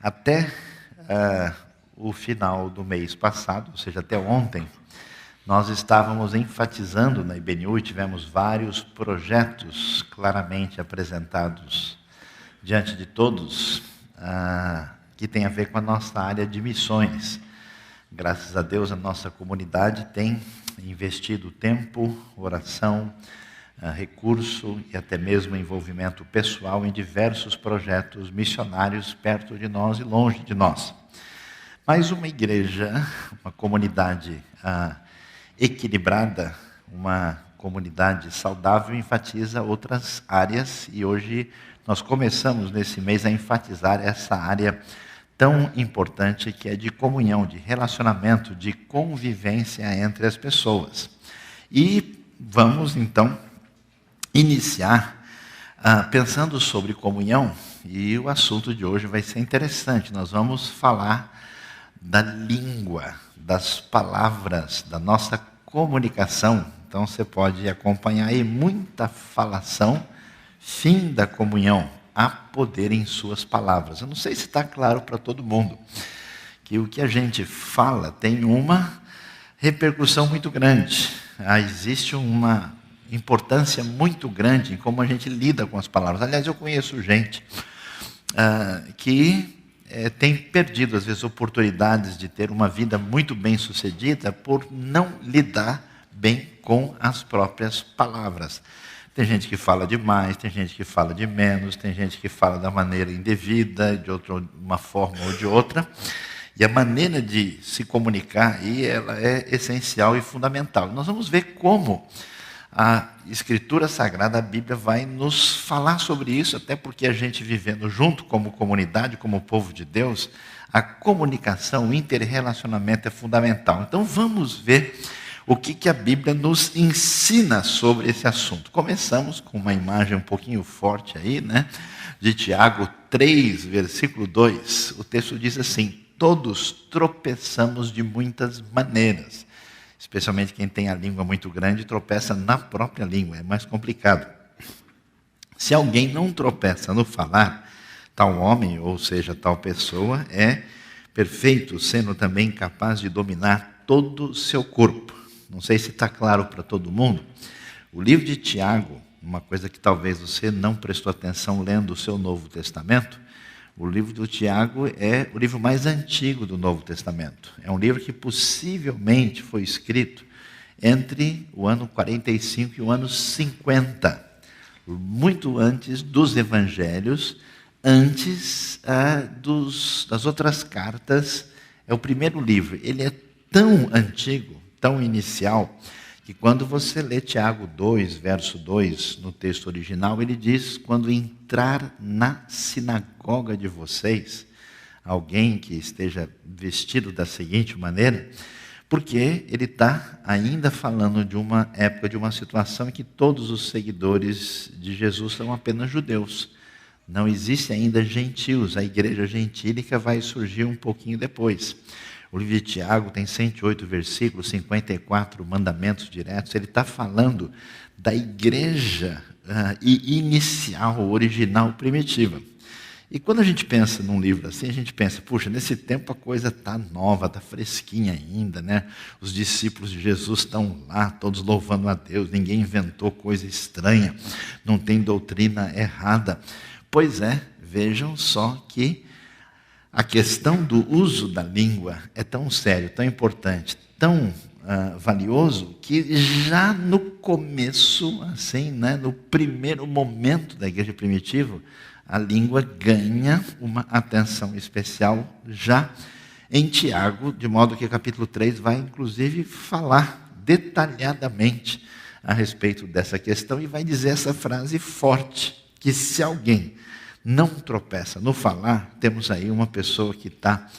Até o final do mês passado, ou seja, até ontem, nós estávamos enfatizando na IBNU e tivemos vários projetos claramente apresentados diante de todos, que tem a ver com a nossa área de missões. Graças a Deus, a nossa comunidade tem investido tempo, oração, recurso e até mesmo envolvimento pessoal em diversos projetos missionários perto de nós e longe de nós. Mas uma igreja, uma comunidade equilibrada, uma comunidade saudável enfatiza outras áreas e hoje nós começamos nesse mês a enfatizar essa área tão importante que é de comunhão, de relacionamento, de convivência entre as pessoas. E vamos então iniciar pensando sobre comunhão, e o assunto de hoje vai ser interessante. Nós vamos falar da língua, das palavras, da nossa comunicação. Então você pode acompanhar aí muita falação, fim da comunhão, há poder em suas palavras. Eu não sei se está claro para todo mundo que o que a gente fala tem uma repercussão muito grande. Existe uma importância muito grande em como a gente lida com as palavras. Aliás, eu conheço gente que tem perdido, às vezes, oportunidades de ter uma vida muito bem sucedida por não lidar bem com as próprias palavras. Tem gente que fala demais, tem gente que fala de menos, tem gente que fala da maneira indevida, de uma forma ou de outra. E a maneira de se comunicar aí, ela é essencial e fundamental. Nós vamos ver como a Escritura Sagrada, a Bíblia, vai nos falar sobre isso, até porque a gente vivendo junto como comunidade, como povo de Deus, a comunicação, o interrelacionamento é fundamental. Então vamos ver o que a Bíblia nos ensina sobre esse assunto. Começamos com uma imagem um pouquinho forte aí, né? De Tiago 3, versículo 2. O texto diz assim: todos tropeçamos de muitas maneiras. Especialmente quem tem a língua muito grande tropeça na própria língua, é mais complicado. Se alguém não tropeça no falar, tal homem, ou seja, tal pessoa, é perfeito, sendo também capaz de dominar todo o seu corpo. Não sei se está claro para todo mundo. O livro de Tiago, uma coisa que talvez você não prestou atenção lendo o seu Novo Testamento, o livro do Tiago é o livro mais antigo do Novo Testamento. É um livro que possivelmente foi escrito entre o ano 45 e o ano 50, muito antes dos evangelhos, antes das outras cartas. É o primeiro livro. Ele é tão antigo, tão inicial, que quando você lê Tiago 2, verso 2, no texto original, ele diz: quando entrar na sinagoga de vocês, alguém que esteja vestido da seguinte maneira, porque ele está ainda falando de uma época, de uma situação em que todos os seguidores de Jesus são apenas judeus. Não existe ainda gentios, a igreja gentílica vai surgir um pouquinho depois. O livro de Tiago tem 108 versículos, 54 mandamentos diretos. Ele está falando da igreja inicial, original, primitiva. E quando a gente pensa num livro assim, a gente pensa: puxa, nesse tempo a coisa está nova, está fresquinha ainda, né? Os discípulos de Jesus estão lá, todos louvando a Deus, ninguém inventou coisa estranha, não tem doutrina errada. Pois é, vejam só que a questão do uso da língua é tão sério, tão importante, tão valioso, que já no começo, assim, né, no primeiro momento da igreja primitiva, a língua ganha uma atenção especial já em Tiago, de modo que o capítulo 3 vai, inclusive, falar detalhadamente a respeito dessa questão e vai dizer essa frase forte, que se alguém não tropeça no falar, temos aí uma pessoa que está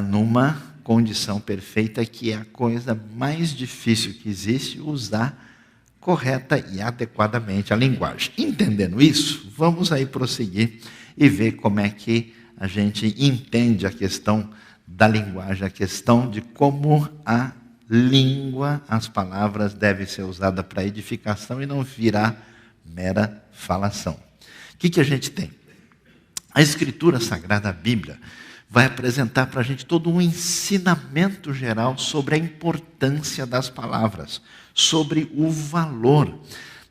numa condição perfeita, que é a coisa mais difícil que existe, usar correta e adequadamente a linguagem. Entendendo isso, vamos aí prosseguir e ver como é que a gente entende a questão da linguagem, a questão de como a língua, as palavras devem ser usadas para edificação e não virar mera falação. O que a gente tem? A Escritura Sagrada, a Bíblia, vai apresentar para a gente todo um ensinamento geral sobre a importância das palavras, sobre o valor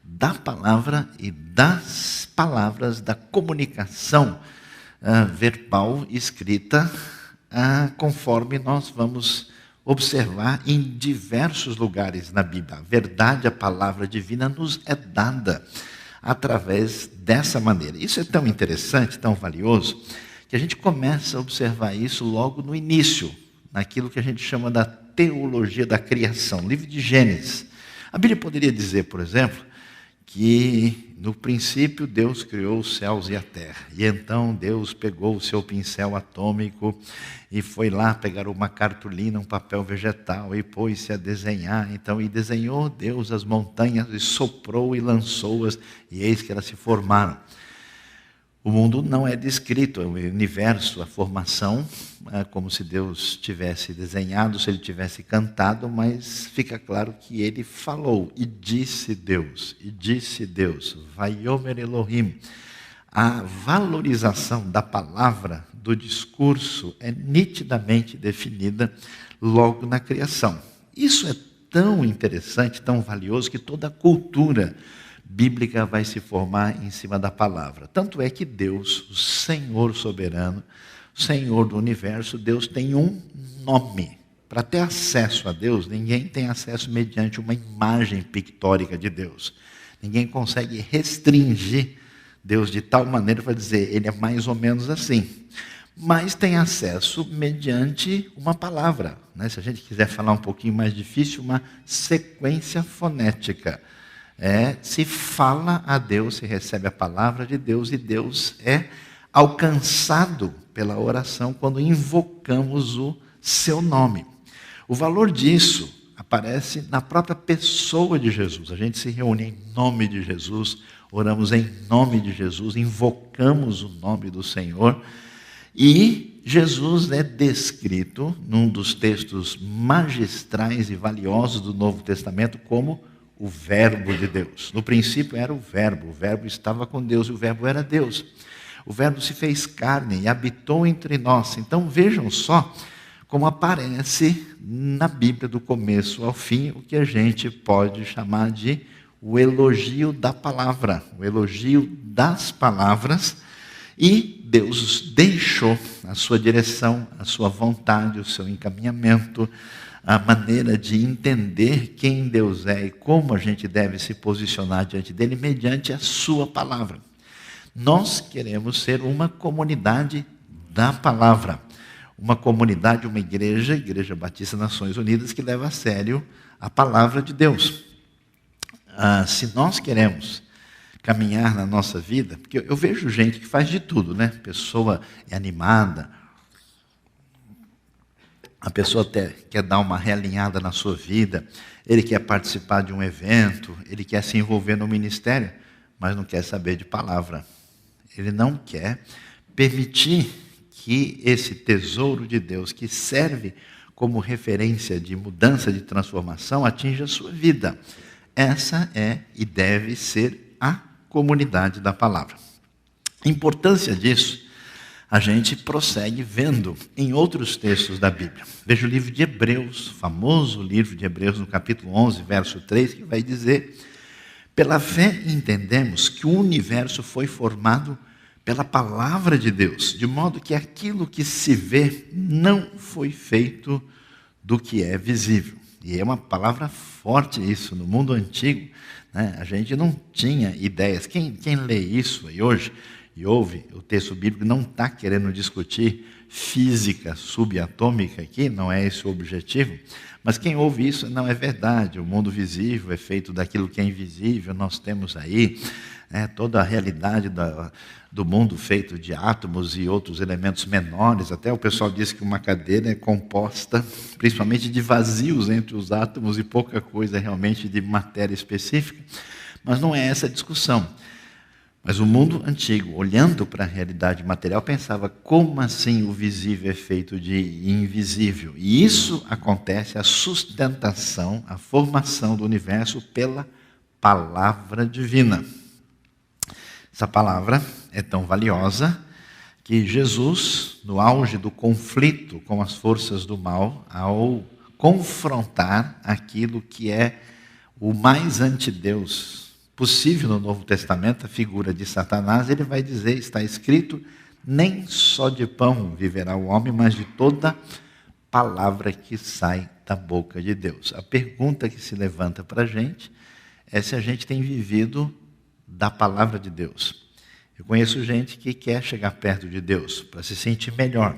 da palavra e das palavras, da comunicação verbal escrita, conforme nós vamos observar em diversos lugares na Bíblia. A verdade, a palavra divina nos é dada através dessa maneira. Isso é tão interessante, tão valioso, que a gente começa a observar isso logo no início, naquilo que a gente chama da teologia da criação, livro de Gênesis. A Bíblia poderia dizer, por exemplo, que no princípio Deus criou os céus e a terra. E então Deus pegou o seu pincel atômico e foi lá pegar uma cartolina, um papel vegetal e pôs-se a desenhar. Então, e desenhou Deus as montanhas e soprou e lançou-as, e eis que elas se formaram. O mundo não é descrito, o universo, a formação, como se Deus tivesse desenhado, se ele tivesse cantado, mas fica claro que ele falou, e disse Deus, Vaiomer Elohim. A valorização da palavra, do discurso, é nitidamente definida logo na criação. Isso é tão interessante, tão valioso, que toda a cultura bíblica vai se formar em cima da palavra. Tanto é que Deus, o Senhor soberano, Senhor do universo, Deus tem um nome. Para ter acesso a Deus, ninguém tem acesso mediante uma imagem pictórica de Deus. Ninguém consegue restringir Deus de tal maneira para dizer, ele é mais ou menos assim. Mas tem acesso mediante uma palavra. Né? Se a gente quiser falar um pouquinho mais difícil, uma sequência fonética. Se fala a Deus, se recebe a palavra de Deus, e Deus é alcançado pela oração quando invocamos o seu nome. O valor disso aparece na própria pessoa de Jesus. A gente se reúne em nome de Jesus, oramos em nome de Jesus, invocamos o nome do Senhor, e Jesus é descrito num dos textos magistrais e valiosos do Novo Testamento como o Verbo de Deus. No princípio era o Verbo estava com Deus e o Verbo era Deus. O Verbo se fez carne e habitou entre nós. Então vejam só como aparece na Bíblia do começo ao fim o que a gente pode chamar de o elogio da palavra, o elogio das palavras, e Deus deixou a sua direção, a sua vontade, o seu encaminhamento, a maneira de entender quem Deus é e como a gente deve se posicionar diante dele mediante a sua palavra. Nós queremos ser uma comunidade da palavra, uma comunidade, uma igreja, Igreja Batista Nações Unidas, que leva a sério a palavra de Deus. Se nós queremos caminhar na nossa vida, porque eu vejo gente que faz de tudo, né? A pessoa é animada, a pessoa até quer dar uma realinhada na sua vida, ele quer participar de um evento, ele quer se envolver no ministério, mas não quer saber de palavra. Ele não quer permitir que esse tesouro de Deus, que serve como referência de mudança, de transformação, atinja a sua vida. Essa é e deve ser a comunidade da palavra. A importância disso a gente prossegue vendo em outros textos da Bíblia. Veja o livro de Hebreus, famoso livro de Hebreus, no capítulo 11, verso 3, que vai dizer: pela fé entendemos que o universo foi formado pela palavra de Deus, de modo que aquilo que se vê não foi feito do que é visível. E é uma palavra forte isso. No mundo antigo, né, a gente não tinha ideias. Quem lê isso aí hoje e ouve o texto bíblico não está querendo discutir física subatômica aqui, não é esse o objetivo, mas quem ouve isso, não é verdade, o mundo visível é feito daquilo que é invisível, nós temos aí toda a realidade do mundo feito de átomos e outros elementos menores. Até o pessoal diz que uma cadeira é composta principalmente de vazios entre os átomos e pouca coisa realmente de matéria específica, mas não é essa a discussão. Mas o mundo antigo, olhando para a realidade material, pensava: como assim o visível é feito de invisível? E isso acontece, a sustentação, a formação do universo pela palavra divina. Essa palavra é tão valiosa que Jesus, no auge do conflito com as forças do mal, ao confrontar aquilo que é o mais antideus possível no Novo Testamento, a figura de Satanás, ele vai dizer, está escrito, nem só de pão viverá o homem, mas de toda palavra que sai da boca de Deus. A pergunta que se levanta para a gente é se a gente tem vivido da palavra de Deus. Eu conheço gente que quer chegar perto de Deus para se sentir melhor,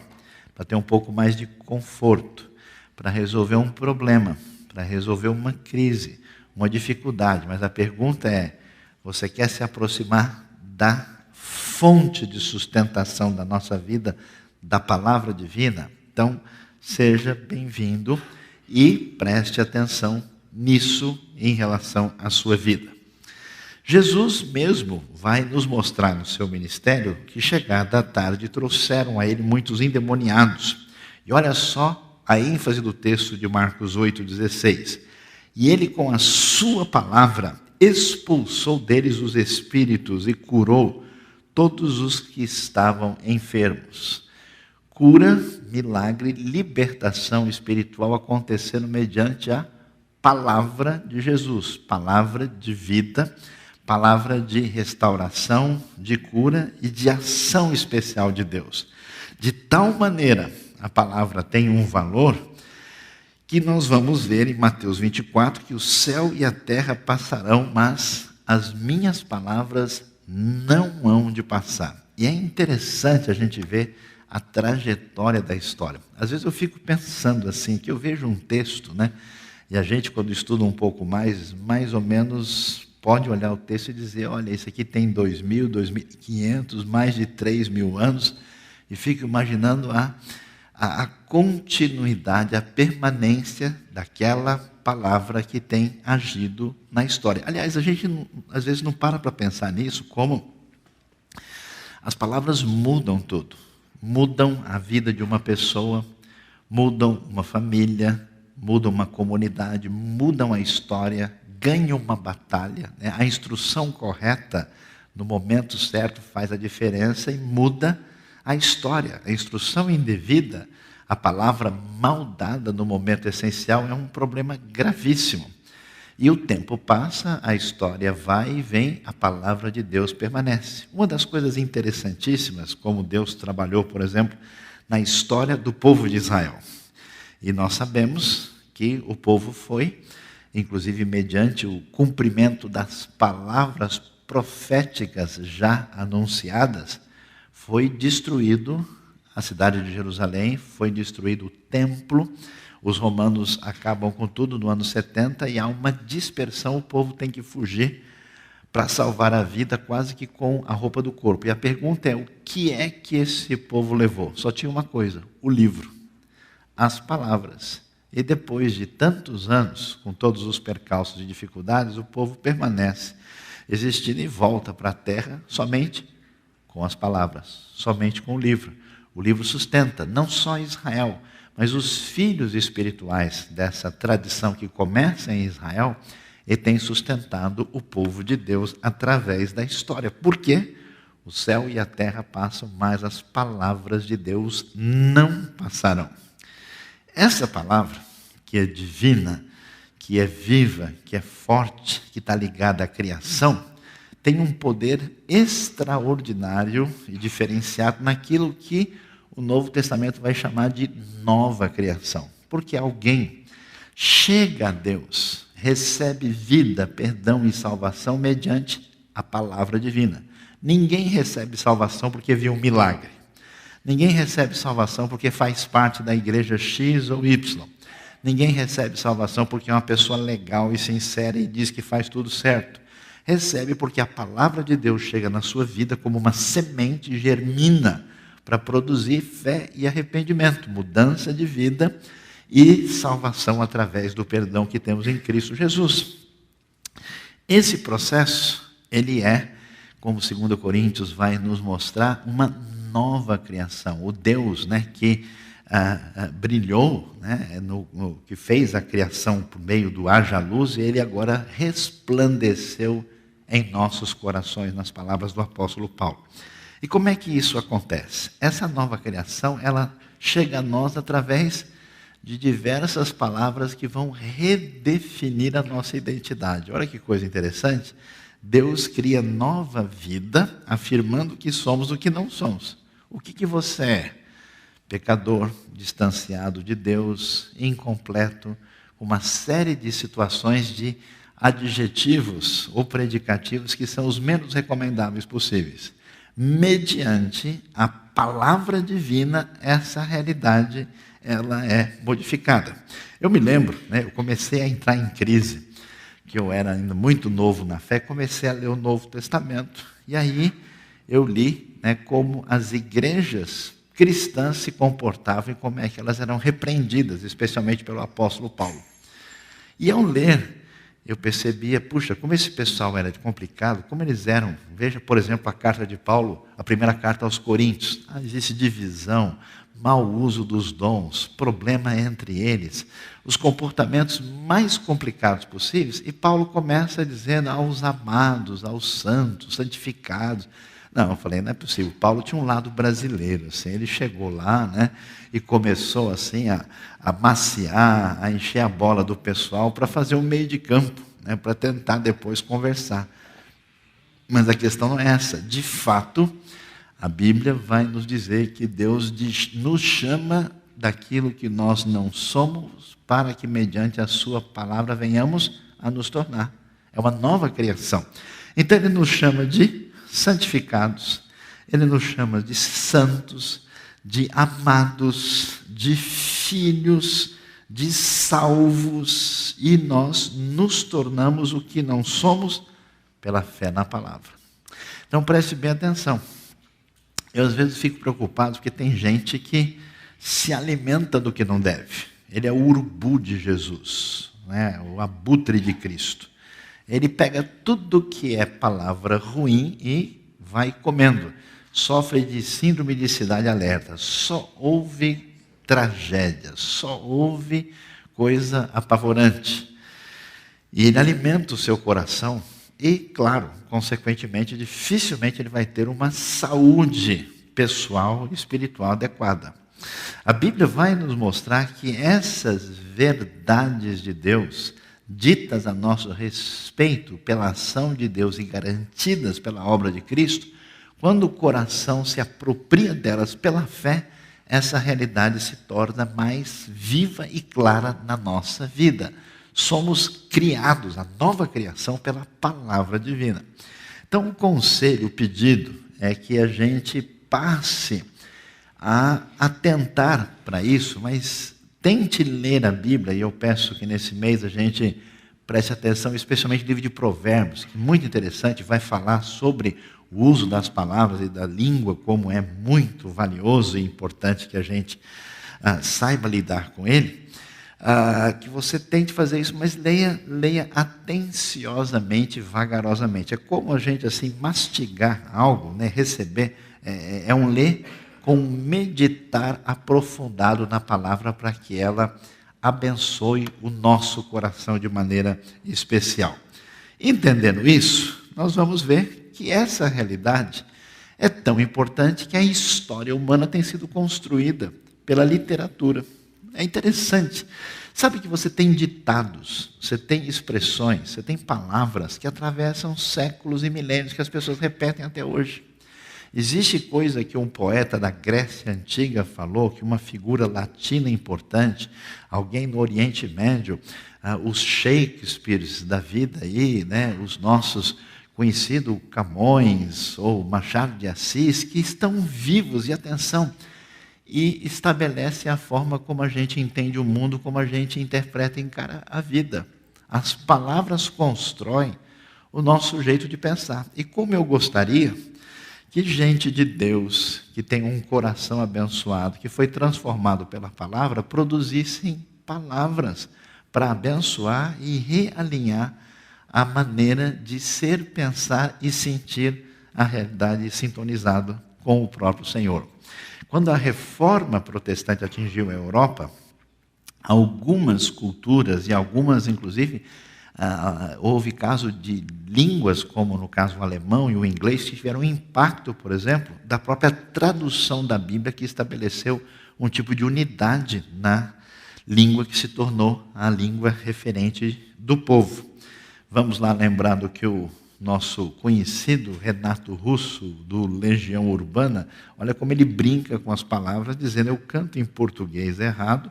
para ter um pouco mais de conforto, para resolver um problema, para resolver uma crise, uma dificuldade. Mas a pergunta é, você quer se aproximar da fonte de sustentação da nossa vida, da palavra divina? Então, seja bem-vindo e preste atenção nisso em relação à sua vida. Jesus mesmo vai nos mostrar no seu ministério que chegada a tarde trouxeram a ele muitos endemoniados. E olha só a ênfase do texto de Marcos 8,16. E ele com a sua palavra expulsou deles os espíritos e curou todos os que estavam enfermos. Cura, milagre, libertação espiritual acontecendo mediante a palavra de Jesus, palavra de vida, palavra de restauração, de cura e de ação especial de Deus. De tal maneira, a palavra tem um valor que nós vamos ver em Mateus 24, que o céu e a terra passarão, mas as minhas palavras não hão de passar. E é interessante a gente ver a trajetória da história. Às vezes eu fico pensando assim, que eu vejo um texto, né? E a gente, quando estuda um pouco mais ou menos pode olhar o texto e dizer, olha, isso aqui tem 2.000, 2.500, mais de 3.000 anos, e fico imaginando a continuidade, a permanência daquela palavra que tem agido na história. Aliás, a gente às vezes não para pensar nisso, como as palavras mudam tudo. Mudam a vida de uma pessoa, mudam uma família, mudam uma comunidade, mudam a história, ganham uma batalha. Né? A instrução correta, no momento certo, faz a diferença e muda a história. A instrução indevida, a palavra mal dada no momento essencial é um problema gravíssimo. E o tempo passa, a história vai e vem, a palavra de Deus permanece. Uma das coisas interessantíssimas, como Deus trabalhou, por exemplo, na história do povo de Israel. E nós sabemos que o povo foi, inclusive mediante o cumprimento das palavras proféticas já anunciadas, foi destruído a cidade de Jerusalém, foi destruído o templo, os romanos acabam com tudo no ano 70 e há uma dispersão, o povo tem que fugir para salvar a vida quase que com a roupa do corpo. E a pergunta é, o que é que esse povo levou? Só tinha uma coisa, o livro, as palavras. E depois de tantos anos, com todos os percalços e dificuldades, o povo permanece existindo e volta para a terra somente com as palavras, somente com o livro. O livro sustenta não só Israel, mas os filhos espirituais dessa tradição que começa em Israel e tem sustentado o povo de Deus através da história. Por quê? O céu e a terra passam, mas as palavras de Deus não passarão. Essa palavra, que é divina, que é viva, que é forte, que está ligada à criação, tem um poder extraordinário e diferenciado naquilo que o Novo Testamento vai chamar de nova criação. Porque alguém chega a Deus, recebe vida, perdão e salvação mediante a palavra divina. Ninguém recebe salvação porque viu um milagre. Ninguém recebe salvação porque faz parte da igreja X ou Y. Ninguém recebe salvação porque é uma pessoa legal e sincera e diz que faz tudo certo. Recebe porque a palavra de Deus chega na sua vida como uma semente e germina para produzir fé e arrependimento, mudança de vida e salvação através do perdão que temos em Cristo Jesus. Esse processo, ele é, como 2 Coríntios vai nos mostrar, uma nova criação. O Deus, né, que brilhou, né, que fez a criação por meio do haja luz, e ele agora resplandeceu em nossos corações, nas palavras do apóstolo Paulo. E como é que isso acontece? Essa nova criação, ela chega a nós através de diversas palavras que vão redefinir a nossa identidade. Olha que coisa interessante. Deus cria nova vida, afirmando que somos o que não somos. O que você é? Pecador, distanciado de Deus, incompleto, uma série de situações de adjetivos ou predicativos que são os menos recomendáveis possíveis. Mediante a palavra divina, essa realidade ela é modificada. Eu me lembro, eu comecei a entrar em crise, que eu era ainda muito novo na fé, comecei a ler o Novo Testamento. E aí eu li como as igrejas cristãs se comportavam e como é que elas eram repreendidas, especialmente pelo apóstolo Paulo. E ao ler, eu percebia, puxa, como esse pessoal era complicado, como eles eram. Veja, por exemplo, a carta de Paulo, a primeira carta aos Coríntios. Existe divisão, mau uso dos dons, problema entre eles, os comportamentos mais complicados possíveis. E Paulo começa dizendo aos amados, aos santos, santificados. Não, eu falei, não é possível. Paulo tinha um lado brasileiro, assim, ele chegou lá, e começou assim a maciar, a encher a bola do pessoal para fazer um meio de campo, para tentar depois conversar. Mas a questão não é essa. De fato, a Bíblia vai nos dizer que Deus nos chama daquilo que nós não somos, para que mediante a sua palavra venhamos a nos tornar. É uma nova criação. Então ele nos chama de santificados, ele nos chama de santos, de amados, de filhos, de salvos, e nós nos tornamos o que não somos pela fé na palavra. Então preste bem atenção. Eu às vezes fico preocupado porque tem gente que se alimenta do que não deve. Ele é o urubu de Jesus, o abutre de Cristo. Ele pega tudo que é palavra ruim e vai comendo. Sofre de síndrome de cidade alerta. Só ouve tragédia, só ouve coisa apavorante. E ele alimenta o seu coração e, claro, consequentemente, dificilmente ele vai ter uma saúde pessoal e espiritual adequada. A Bíblia vai nos mostrar que essas verdades de Deus, ditas a nosso respeito pela ação de Deus e garantidas pela obra de Cristo, quando o coração se apropria delas pela fé, essa realidade se torna mais viva e clara na nossa vida. Somos criados, a nova criação, pela palavra divina. Então, o conselho, o pedido, é que a gente passe a atentar para isso, mas tente ler a Bíblia, e eu peço que nesse mês a gente preste atenção, especialmente no livro de Provérbios, que é muito interessante, vai falar sobre o uso das palavras e da língua, como é muito valioso e importante que a gente saiba lidar com ele. Que você tente fazer isso, mas leia atenciosamente, vagarosamente. É como a gente assim mastigar algo, receber, é um ler com meditar aprofundado na palavra para que ela abençoe o nosso coração de maneira especial. Entendendo isso, nós vamos ver que essa realidade é tão importante que a história humana tem sido construída pela literatura. É interessante. Sabe que você tem ditados, você tem expressões, você tem palavras que atravessam séculos e milênios, que as pessoas repetem até hoje. Existe coisa que um poeta da Grécia Antiga falou, que uma figura latina importante, alguém no Oriente Médio, os Shakespeares da vida aí, os nossos conhecidos Camões ou Machado de Assis, que estão vivos, e atenção, e estabelece a forma como a gente entende o mundo, como a gente interpreta e encara a vida. As palavras constroem o nosso jeito de pensar. E como eu gostaria que gente de Deus, que tem um coração abençoado, que foi transformado pela palavra, produzissem palavras para abençoar e realinhar a maneira de ser, pensar e sentir a realidade sintonizada com o próprio Senhor. Quando a reforma protestante atingiu a Europa, algumas culturas, e algumas inclusive Houve caso de línguas, como no caso o alemão e o inglês, que tiveram um impacto, por exemplo, da própria tradução da Bíblia, que estabeleceu um tipo de unidade na língua que se tornou a língua referente do povo. Vamos lá lembrando que o nosso conhecido Renato Russo, do Legião Urbana, olha como ele brinca com as palavras, dizendo: eu canto em português errado,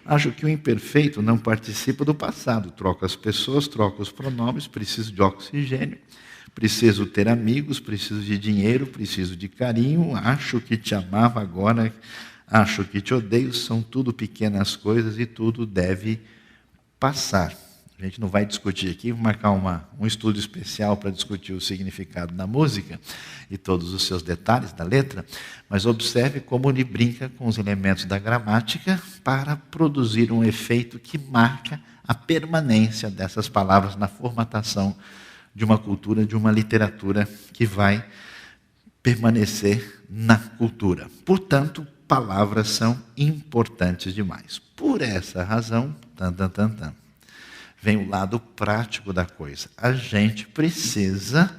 acho que o imperfeito não participa do passado, troco as pessoas, troco os pronomes, preciso de oxigênio, preciso ter amigos, preciso de dinheiro, preciso de carinho, acho que te amava, agora acho que te odeio, são tudo pequenas coisas e tudo deve passar. A gente não vai discutir aqui, vou marcar um estudo especial para discutir o significado da música e todos os seus detalhes da letra, mas observe como ele brinca com os elementos da gramática para produzir um efeito que marca a permanência dessas palavras na formatação de uma cultura, de uma literatura que vai permanecer na cultura. Portanto, palavras são importantes demais. Por essa razão, vem o lado prático da coisa. A gente precisa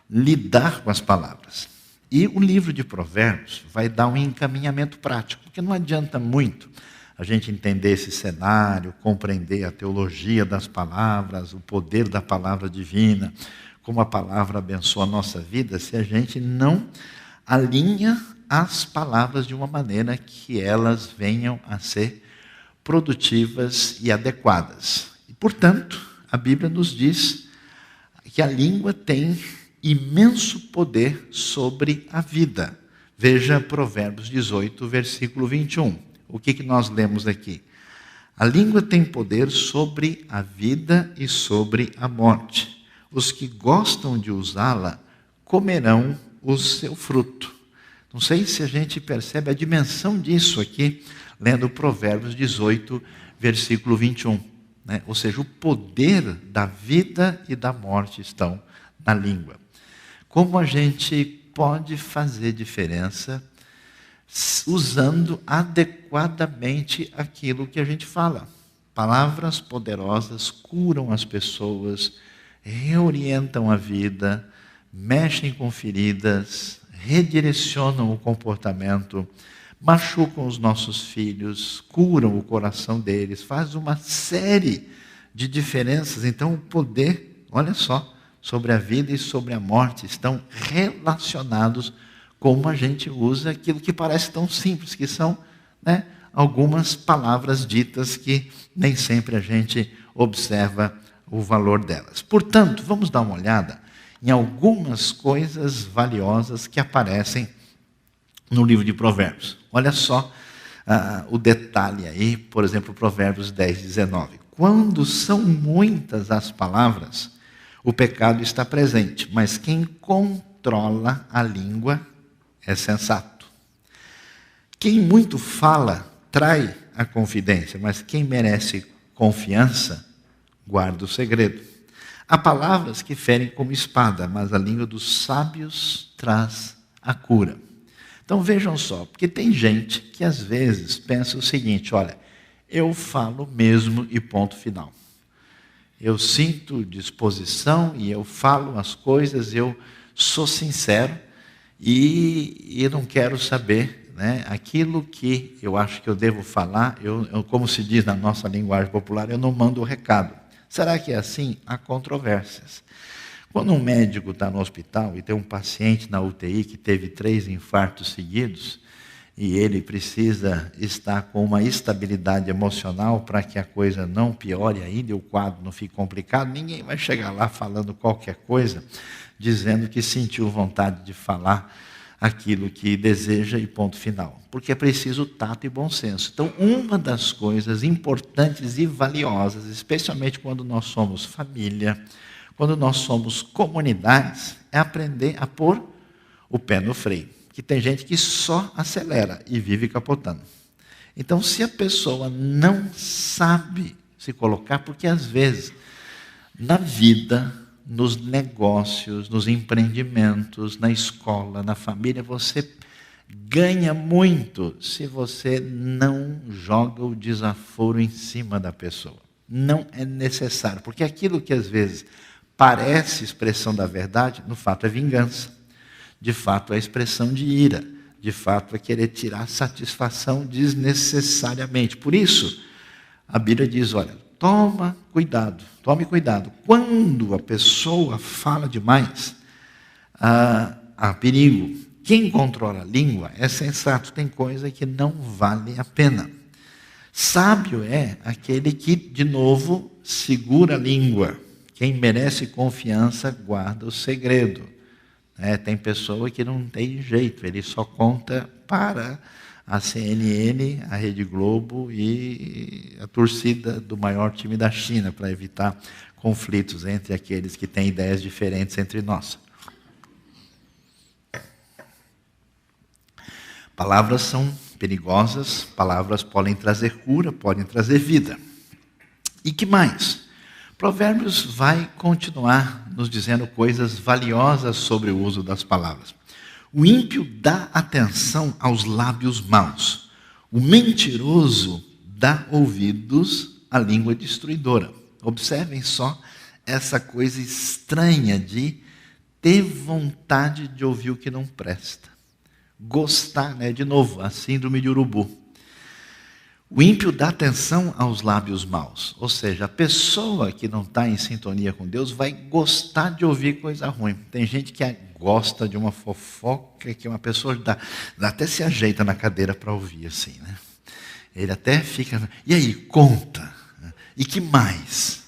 lidar com as palavras. E o livro de Provérbios vai dar um encaminhamento prático, porque não adianta muito a gente entender esse cenário, compreender a teologia das palavras, o poder da palavra divina, como a palavra abençoa a nossa vida, se a gente não alinha as palavras de uma maneira que elas venham a ser produtivas e adequadas. Portanto, a Bíblia nos diz que a língua tem imenso poder sobre a vida. Veja Provérbios 18, versículo 21. O que nós lemos aqui? A língua tem poder sobre a vida e sobre a morte. Os que gostam de usá-la comerão o seu fruto. Não sei se a gente percebe a dimensão disso aqui, lendo Provérbios 18, versículo 21. Ou seja, o poder da vida e da morte estão na língua. Como a gente pode fazer diferença usando adequadamente aquilo que a gente fala. Palavras poderosas curam as pessoas, reorientam a vida, mexem com feridas, redirecionam o comportamento, machucam os nossos filhos, curam o coração deles, faz uma série de diferenças. Então o poder, olha só, sobre a vida e sobre a morte estão relacionados como a gente usa aquilo que parece tão simples, que são algumas palavras ditas que nem sempre a gente observa o valor delas. Portanto, vamos dar uma olhada em algumas coisas valiosas que aparecem no livro de Provérbios. Olha só o detalhe aí, por exemplo, Provérbios 10, 19. Quando são muitas as palavras, o pecado está presente, mas quem controla a língua é sensato. Quem muito fala trai a confidência, mas quem merece confiança guarda o segredo. Há palavras que ferem como espada, mas a língua dos sábios traz a cura. Então vejam só, porque tem gente que às vezes pensa o seguinte: olha, eu falo mesmo e ponto final. Eu sinto disposição e eu falo as coisas, eu sou sincero e eu não quero saber, aquilo que eu acho que eu devo falar, eu, como se diz na nossa linguagem popular, eu não mando o recado. Será que é assim? Há controvérsias. Quando um médico está no hospital e tem um paciente na UTI que teve 3 infartos seguidos, e ele precisa estar com uma estabilidade emocional para que a coisa não piore ainda e o quadro não fique complicado, ninguém vai chegar lá falando qualquer coisa, dizendo que sentiu vontade de falar aquilo que deseja e ponto final. Porque é preciso tato e bom senso. Então, uma das coisas importantes e valiosas, especialmente quando nós somos família, quando nós somos comunidades, é aprender a pôr o pé no freio. Que tem gente que só acelera e vive capotando. Então, se a pessoa não sabe se colocar, porque às vezes, na vida, nos negócios, nos empreendimentos, na escola, na família, você ganha muito se você não joga o desaforo em cima da pessoa. Não é necessário, porque aquilo que às vezes parece expressão da verdade, no fato é vingança. De fato é expressão de ira. De fato é querer tirar satisfação desnecessariamente. Por isso, a Bíblia diz, olha, tome cuidado. Quando a pessoa fala demais, há perigo. Quem controla a língua é sensato, tem coisa que não vale a pena. Sábio é aquele que, de novo, segura a língua. Quem merece confiança guarda o segredo. Tem pessoa que não tem jeito, ele só conta para a CNN, a Rede Globo e a torcida do maior time da China, para evitar conflitos entre aqueles que têm ideias diferentes entre nós. Palavras são perigosas, palavras podem trazer cura, podem trazer vida. E que mais? Provérbios vai continuar nos dizendo coisas valiosas sobre o uso das palavras. O ímpio dá atenção aos lábios maus. O mentiroso dá ouvidos à língua destruidora. Observem só essa coisa estranha de ter vontade de ouvir o que não presta. Gostar, de novo, a síndrome de urubu. O ímpio dá atenção aos lábios maus, ou seja, a pessoa que não está em sintonia com Deus vai gostar de ouvir coisa ruim. Tem gente que gosta de uma fofoca, que uma pessoa até se ajeita na cadeira para ouvir assim, né? Ele até fica, e aí, conta, e que mais?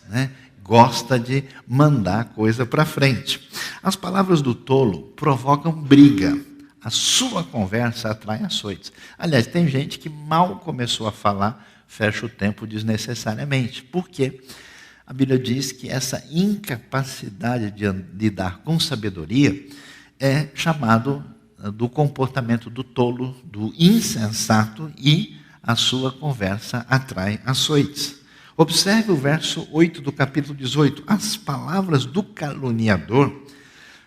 Gosta de mandar coisa para frente. As palavras do tolo provocam briga. A sua conversa atrai açoites. Aliás, tem gente que mal começou a falar, fecha o tempo desnecessariamente. Por quê? A Bíblia diz que essa incapacidade de lidar com sabedoria é chamado do comportamento do tolo, do insensato, e a sua conversa atrai açoites. Observe o verso 8 do capítulo 18. As palavras do caluniador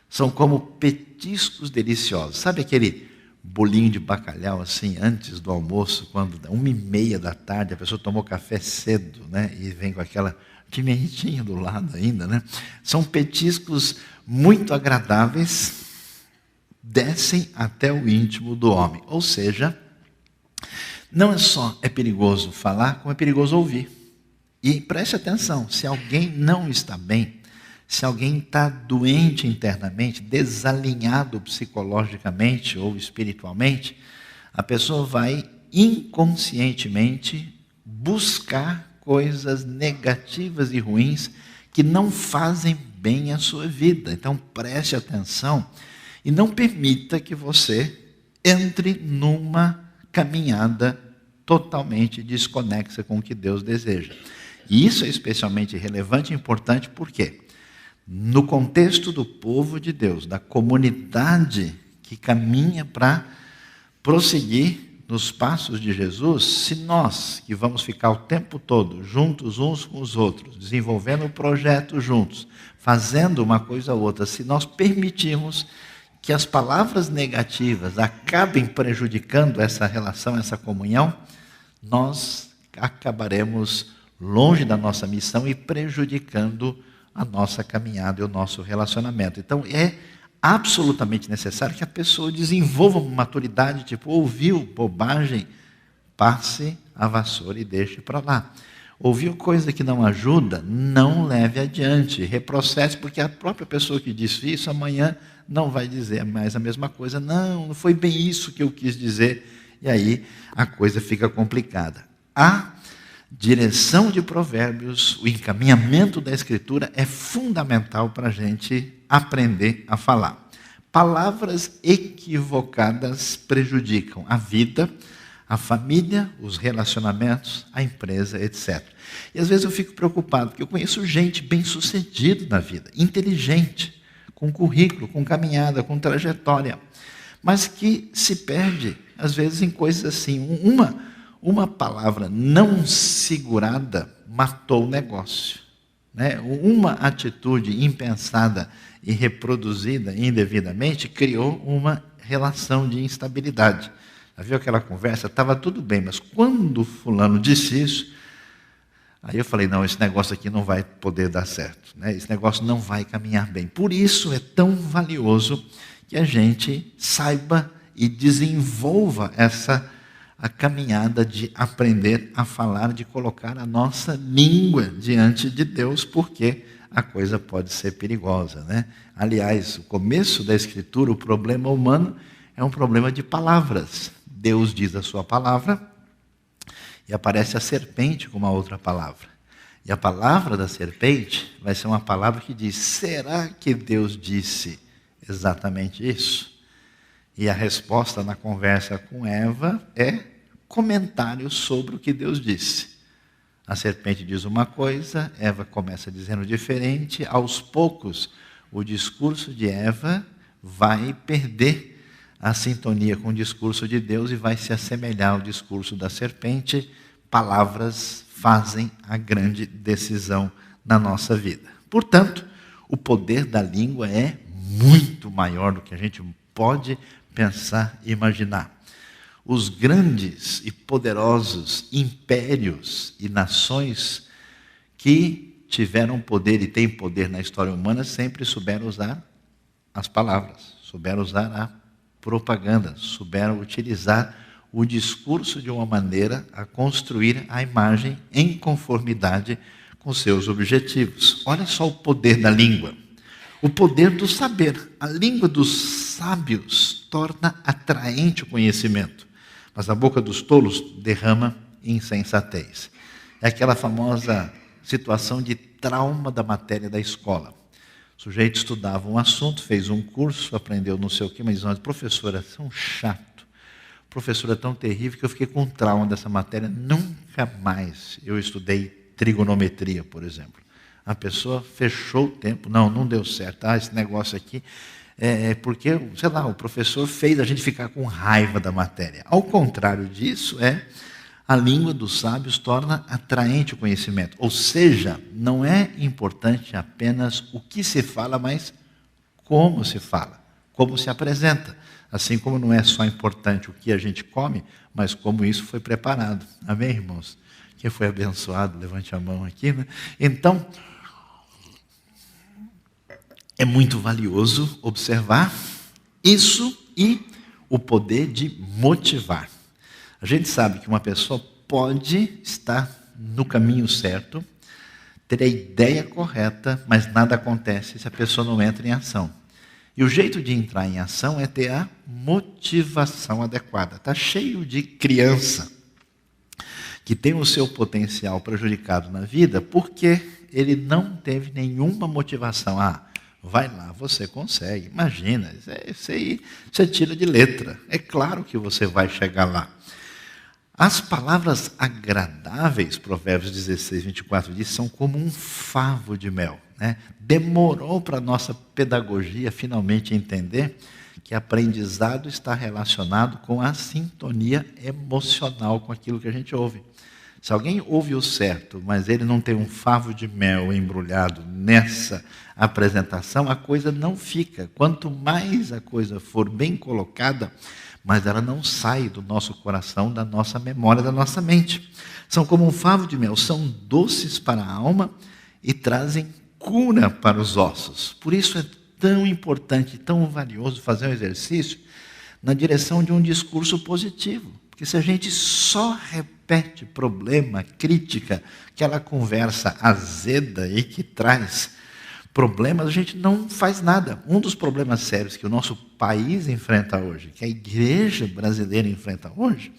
são como petiscos deliciosos. Sabe aquele bolinho de bacalhau assim, antes do almoço, quando 1h30 da tarde, a pessoa tomou café cedo, e vem com aquela pimentinha do lado ainda, São petiscos muito agradáveis, descem até o íntimo do homem. Ou seja, não é perigoso falar, como é perigoso ouvir. E preste atenção, se alguém não está bem, se alguém está doente internamente, desalinhado psicologicamente ou espiritualmente, a pessoa vai inconscientemente buscar coisas negativas e ruins que não fazem bem à sua vida. Então preste atenção e não permita que você entre numa caminhada totalmente desconexa com o que Deus deseja. E isso é especialmente relevante e importante porque no contexto do povo de Deus, da comunidade que caminha para prosseguir nos passos de Jesus, se nós, que vamos ficar o tempo todo juntos uns com os outros, desenvolvendo um projeto juntos, fazendo uma coisa ou outra, se nós permitirmos que as palavras negativas acabem prejudicando essa relação, essa comunhão, nós acabaremos longe da nossa missão e prejudicando a nossa caminhada e o nosso relacionamento. Então, é absolutamente necessário que a pessoa desenvolva uma maturidade, tipo, ouviu bobagem, passe a vassoura e deixe para lá. Ouviu coisa que não ajuda, não leve adiante, reprocesse, porque a própria pessoa que disse isso, amanhã não vai dizer mais a mesma coisa. Não foi bem isso que eu quis dizer, e aí a coisa fica complicada. A direção de Provérbios, o encaminhamento da Escritura é fundamental para a gente aprender a falar. Palavras equivocadas prejudicam a vida, a família, os relacionamentos, a empresa, etc. E às vezes eu fico preocupado, porque eu conheço gente bem-sucedida na vida, inteligente, com currículo, com caminhada, com trajetória, mas que se perde, às vezes, em coisas assim. Uma palavra não segurada matou o negócio. Uma atitude impensada e reproduzida indevidamente criou uma relação de instabilidade. Já viu aquela conversa? Estava tudo bem, mas quando fulano disse isso, Aí eu falei, não, esse negócio aqui não vai poder dar certo, né? Esse negócio não vai caminhar bem. Por isso é tão valioso que a gente saiba e desenvolva a caminhada de aprender a falar, de colocar a nossa língua diante de Deus, porque a coisa pode ser perigosa, né? Aliás, o começo da Escritura, o problema humano é um problema de palavras. Deus diz a sua palavra e aparece a serpente com uma outra palavra. E a palavra da serpente vai ser uma palavra que diz, será que Deus disse exatamente isso? E a resposta na conversa com Eva é comentário sobre o que Deus disse. A serpente diz uma coisa, Eva começa dizendo diferente. Aos poucos, o discurso de Eva vai perder a sintonia com o discurso de Deus e vai se assemelhar ao discurso da serpente. Palavras fazem a grande decisão na nossa vida. Portanto, o poder da língua é muito maior do que a gente pode pensar e imaginar. Os grandes e poderosos impérios e nações que tiveram poder e têm poder na história humana sempre souberam usar as palavras, souberam usar a propaganda, souberam utilizar o discurso de uma maneira a construir a imagem em conformidade com seus objetivos. Olha só o poder da língua. O poder do saber. A língua dos sábios torna atraente o conhecimento, mas a boca dos tolos derrama insensatez. É aquela famosa situação de trauma da matéria da escola. O sujeito estudava um assunto, fez um curso, aprendeu não sei o quê, mas diz, professor, é tão chato, professor é tão terrível que eu fiquei com trauma dessa matéria, nunca mais eu estudei trigonometria, por exemplo. A pessoa fechou o tempo, não deu certo, esse negócio aqui é porque, sei lá, o professor fez a gente ficar com raiva da matéria. Ao contrário disso, a língua dos sábios torna atraente o conhecimento. Ou seja, não é importante apenas o que se fala, mas como se fala, como se apresenta. Assim como não é só importante o que a gente come, mas como isso foi preparado. Amém, irmãos? Quem foi abençoado, levante a mão aqui, né? Então, é muito valioso observar isso e o poder de motivar. A gente sabe que uma pessoa pode estar no caminho certo, ter a ideia correta, mas nada acontece se a pessoa não entra em ação. E o jeito de entrar em ação é ter a motivação adequada. Está cheio de criança que tem o seu potencial prejudicado na vida porque ele não teve nenhuma motivação. Vai lá, você consegue. Imagina, isso aí você tira de letra. É claro que você vai chegar lá. As palavras agradáveis, Provérbios 16, 24 diz, são como um favo de mel. Né? Demorou para a nossa pedagogia finalmente entender que aprendizado está relacionado com a sintonia emocional com aquilo que a gente ouve. Se alguém ouve o certo, mas ele não tem um favo de mel embrulhado nessa apresentação, a coisa não fica. Quanto mais a coisa for bem colocada, mas ela não sai do nosso coração, da nossa memória, da nossa mente. São como um favo de mel, são doces para a alma e trazem cura para os ossos. Por isso é tão importante, tão valioso fazer um exercício na direção de um discurso positivo. Porque se a gente só repete problema, crítica, aquela conversa azeda e que traz problemas, a gente não faz nada. Um dos problemas sérios que o nosso país enfrenta hoje, que a igreja brasileira enfrenta hoje,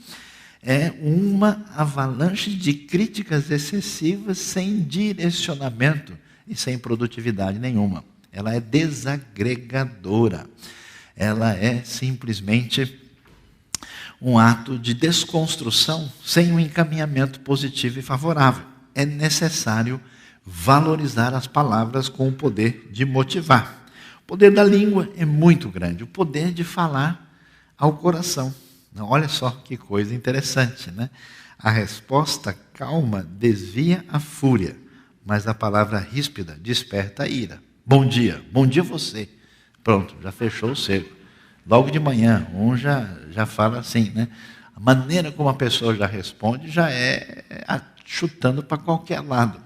é uma avalanche de críticas excessivas sem direcionamento e sem produtividade nenhuma. Ela é desagregadora. Ela é simplesmente um ato de desconstrução sem um encaminhamento positivo e favorável. É necessário valorizar as palavras com o poder de motivar. O poder da língua é muito grande, o poder de falar ao coração. Olha só que coisa interessante, né? A resposta calma desvia a fúria, mas a palavra ríspida desperta a ira. Bom dia você. Pronto, já fechou o cerco. Logo de manhã, um já fala assim, né? A maneira como a pessoa já responde já é chutando para qualquer lado.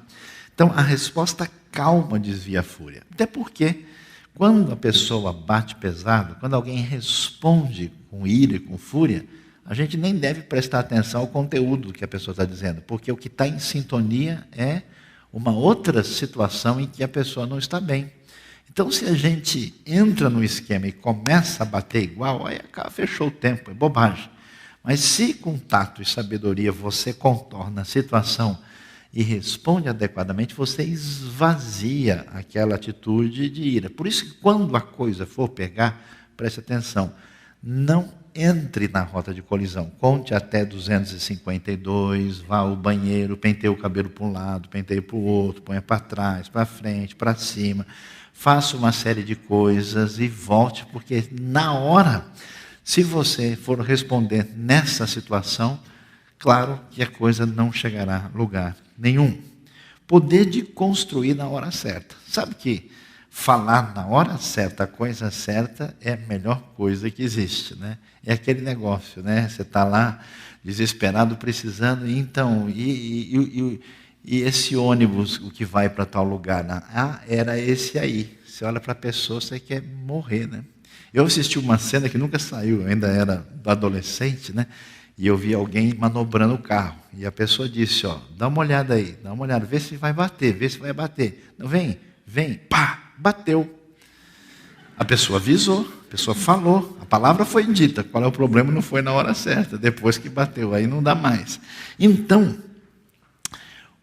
Então, a resposta calma desvia a fúria. Até porque, quando a pessoa bate pesado, quando alguém responde com ira e com fúria, a gente nem deve prestar atenção ao conteúdo que a pessoa está dizendo, porque o que está em sintonia é uma outra situação em que a pessoa não está bem. Então, se a gente entra no esquema e começa a bater igual, aí fechou o tempo, é bobagem. Mas se com tato e sabedoria você contorna a situação e responde adequadamente, você esvazia aquela atitude de ira. Por isso que quando a coisa for pegar, preste atenção, não entre na rota de colisão. Conte até 252, vá ao banheiro, penteie o cabelo para um lado, penteie para o outro, ponha para trás, para frente, para cima. Faça uma série de coisas e volte, porque na hora, se você for responder nessa situação, claro que a coisa não chegará a lugar nenhum. Poder de construir na hora certa. Sabe que falar na hora certa, a coisa certa, é a melhor coisa que existe, né? É aquele negócio, né? Você está lá, desesperado, precisando, então, e esse ônibus, o que vai para tal lugar? Né? Era esse aí. Você olha para a pessoa, você quer morrer, né? Eu assisti uma cena que nunca saiu, eu ainda era adolescente, né? E eu vi alguém manobrando o carro. E a pessoa disse, ó, dá uma olhada aí, dá uma olhada, vê se vai bater, vê se vai bater. Não, vem, pá, bateu. A pessoa avisou, a pessoa falou, a palavra foi dita. Qual é o problema? Não foi na hora certa, depois que bateu, aí não dá mais. Então,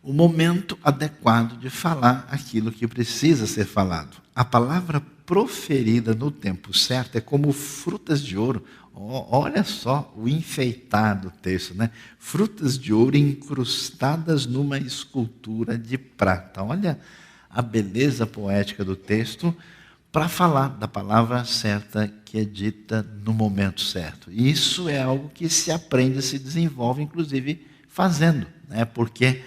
o momento adequado de falar aquilo que precisa ser falado. A palavra proferida no tempo certo é como frutas de ouro. Olha só o enfeitar do texto, né? Frutas de ouro incrustadas numa escultura de prata. Olha a beleza poética do texto para falar da palavra certa que é dita no momento certo. E isso é algo que se aprende, se desenvolve, inclusive fazendo, né? Porque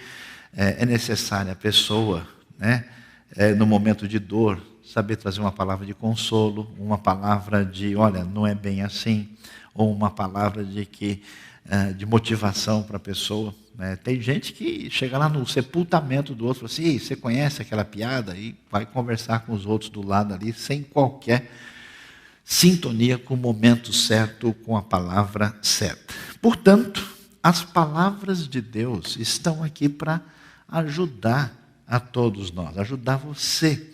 é necessária a pessoa, né? No momento de dor, saber trazer uma palavra de consolo, uma palavra de, olha, não é bem assim, ou uma palavra de motivação para a pessoa. Né? Tem gente que chega lá no sepultamento do outro e fala assim, você conhece aquela piada? E vai conversar com os outros do lado ali, sem qualquer sintonia com o momento certo, com a palavra certa. Portanto, as palavras de Deus estão aqui para ajudar a todos nós, ajudar você,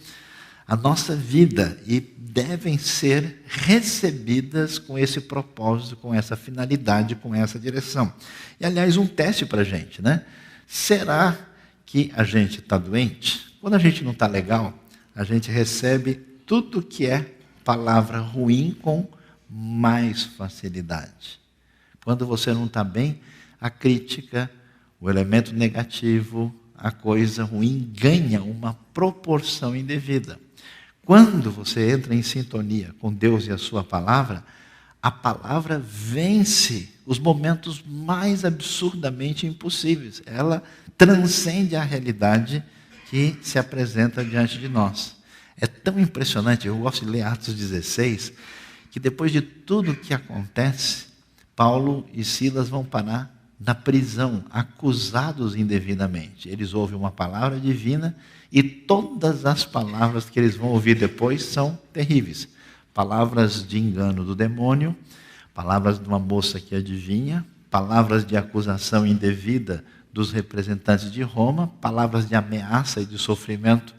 a nossa vida, e devem ser recebidas com esse propósito, com essa finalidade, com essa direção. E, aliás, um teste para a gente, né? Será que a gente está doente? Quando a gente não está legal, a gente recebe tudo que é palavra ruim com mais facilidade. Quando você não está bem, a crítica, o elemento negativo, a coisa ruim ganha uma proporção indevida. Quando você entra em sintonia com Deus e a sua palavra, a palavra vence os momentos mais absurdamente impossíveis. Ela transcende a realidade que se apresenta diante de nós. É tão impressionante, eu gosto de ler Atos 16, que depois de tudo que acontece, Paulo e Silas vão parar na prisão, acusados indevidamente. Eles ouvem uma palavra divina e todas as palavras que eles vão ouvir depois são terríveis. Palavras de engano do demônio, palavras de uma moça que adivinha, palavras de acusação indevida dos representantes de Roma, palavras de ameaça e de sofrimento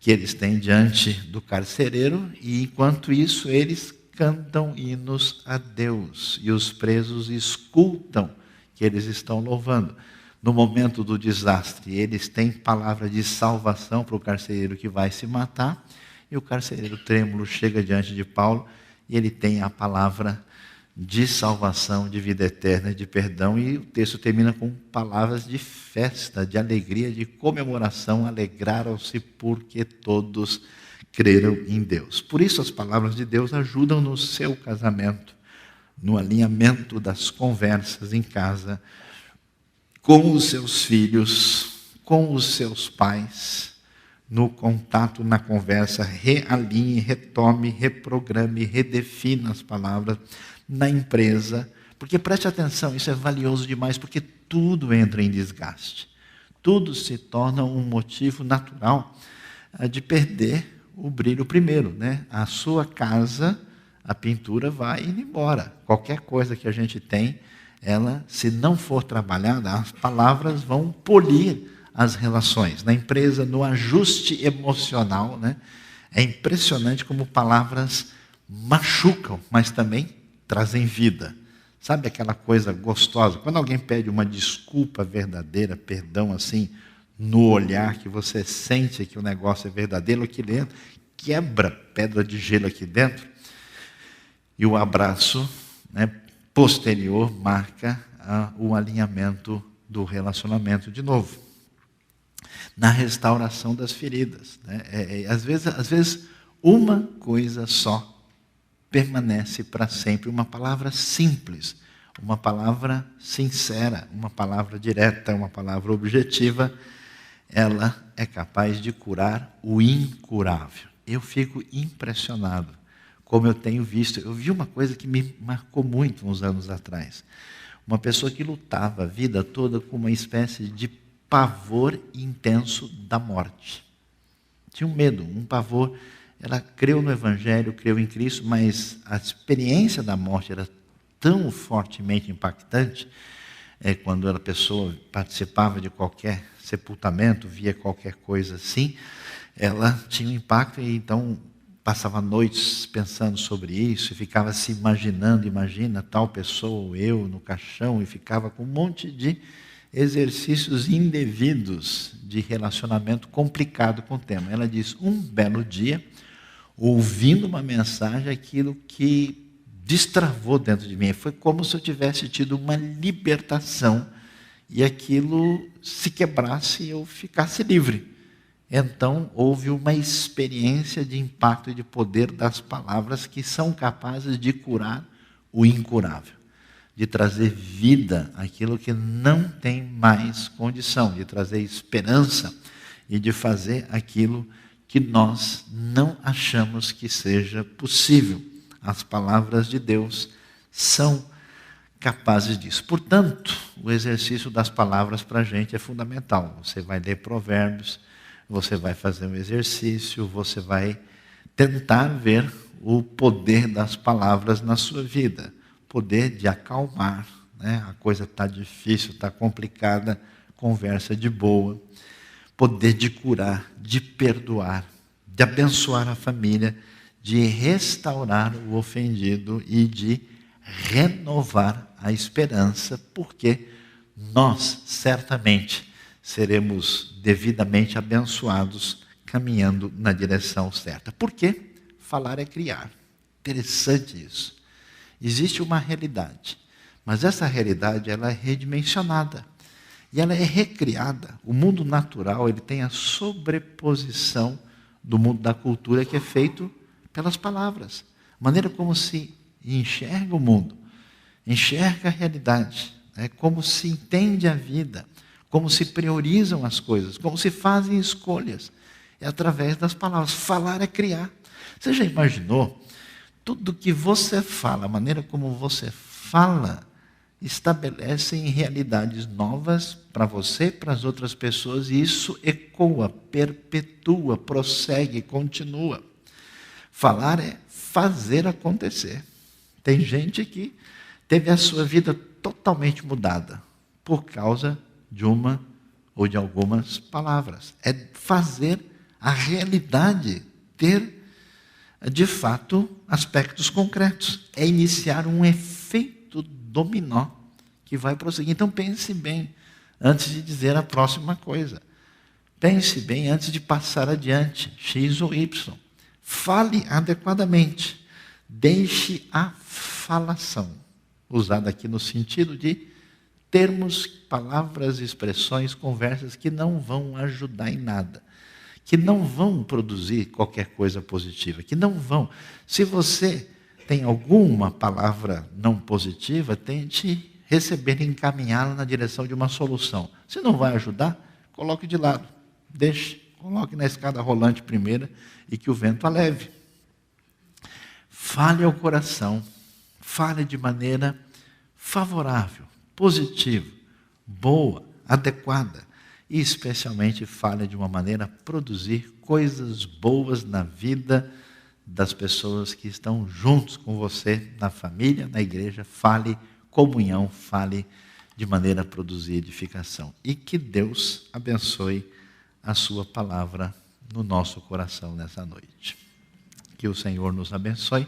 que eles têm diante do carcereiro, e enquanto isso eles cantam hinos a Deus, e os presos escutam que eles estão louvando. No momento do desastre, eles têm palavra de salvação para o carcereiro que vai se matar, e o carcereiro trêmulo chega diante de Paulo, e ele tem a palavra de salvação, de vida eterna, de perdão, e o texto termina com palavras de festa, de alegria, de comemoração, alegraram-se porque todos creram em Deus. Por isso as palavras de Deus ajudam no seu casamento, no alinhamento das conversas em casa, com os seus filhos, com os seus pais, no contato, na conversa, realinhe, retome, reprograme, redefina as palavras, na empresa, Porque preste atenção, isso é valioso demais, porque tudo entra em desgaste. Tudo se torna um motivo natural de perder o brilho primeiro, né? A sua casa, a pintura vai indo embora. Qualquer coisa que a gente tem, ela, se não for trabalhada, as palavras vão polir as relações. Na empresa, no ajuste emocional, né? É impressionante como palavras machucam, mas também trazem vida. Sabe aquela coisa gostosa? Quando alguém pede uma desculpa verdadeira, perdão assim, no olhar, que você sente que o negócio é verdadeiro aqui dentro, quebra pedra de gelo aqui dentro, e o abraço, né, posterior marca o alinhamento do relacionamento de novo. Na restauração das feridas. Né? Às vezes, uma coisa só permanece para sempre. Uma palavra simples, uma palavra sincera, uma palavra direta, uma palavra objetiva, ela é capaz de curar o incurável. Eu fico impressionado, como eu tenho visto. Eu vi uma coisa que me marcou muito uns anos atrás. Uma pessoa que lutava a vida toda com uma espécie de pavor intenso da morte. Tinha um medo, um pavor. Ela creu no Evangelho, creu em Cristo, mas a experiência da morte era tão fortemente impactante, quando a pessoa participava de qualquer sepultamento, via qualquer coisa assim, ela tinha um impacto e então passava noites pensando sobre isso, e ficava se imaginando, imagina tal pessoa ou eu no caixão, e ficava com um monte de exercícios indevidos de relacionamento complicado com o tema. Ela diz, um belo dia, ouvindo uma mensagem, aquilo que destravou dentro de mim. Foi como se eu tivesse tido uma libertação e aquilo se quebrasse e eu ficasse livre. Então, houve uma experiência de impacto e de poder das palavras que são capazes de curar o incurável, de trazer vida àquilo que não tem mais condição, de trazer esperança e de fazer aquilo que nós não achamos que seja possível. As palavras de Deus são capazes disso. Portanto, o exercício das palavras para a gente é fundamental. Você vai ler Provérbios, você vai fazer um exercício, você vai tentar ver o poder das palavras na sua vida. Poder de acalmar, né? A coisa está difícil, está complicada, conversa de boa. Poder de curar, de perdoar, de abençoar a família, de restaurar o ofendido e de renovar a esperança, porque nós certamente seremos devidamente abençoados caminhando na direção certa. Por quê? Falar é criar. Interessante isso. Existe uma realidade, mas essa realidade ela é redimensionada. E ela é recriada. O mundo natural ele tem a sobreposição do mundo da cultura que é feito pelas palavras. A maneira como se enxerga o mundo, enxerga a realidade, como se entende a vida, como se priorizam as coisas, como se fazem escolhas. É através das palavras. Falar é criar. Você já imaginou? Tudo que você fala, a maneira como você fala, estabelecem realidades novas para você, para as outras pessoas, e isso ecoa, perpetua, prossegue, continua. Falar é fazer acontecer. Tem gente que teve a sua vida totalmente mudada por causa de uma ou de algumas palavras. É fazer a realidade ter, de fato, aspectos concretos. É iniciar um efeito dominó que vai prosseguir. Então pense bem antes de dizer a próxima coisa. Pense bem antes de passar adiante, X ou Y. Fale adequadamente. Deixe a falação, usada aqui no sentido de termos, palavras, expressões, conversas que não vão ajudar em nada, que não vão produzir qualquer coisa positiva, que não vão. Se você tem alguma palavra não positiva, tente receber e encaminhá-la na direção de uma solução. Se não vai ajudar, coloque de lado. Deixe, coloque na escada rolante primeira e que o vento a leve. Fale ao coração. Fale de maneira favorável, positiva, boa, adequada. E especialmente fale de uma maneira a produzir coisas boas na vida das pessoas que estão juntos com você, na família, na igreja. Fale comunhão, fale de maneira a produzir edificação. E que Deus abençoe a sua palavra no nosso coração nessa noite. Que o Senhor nos abençoe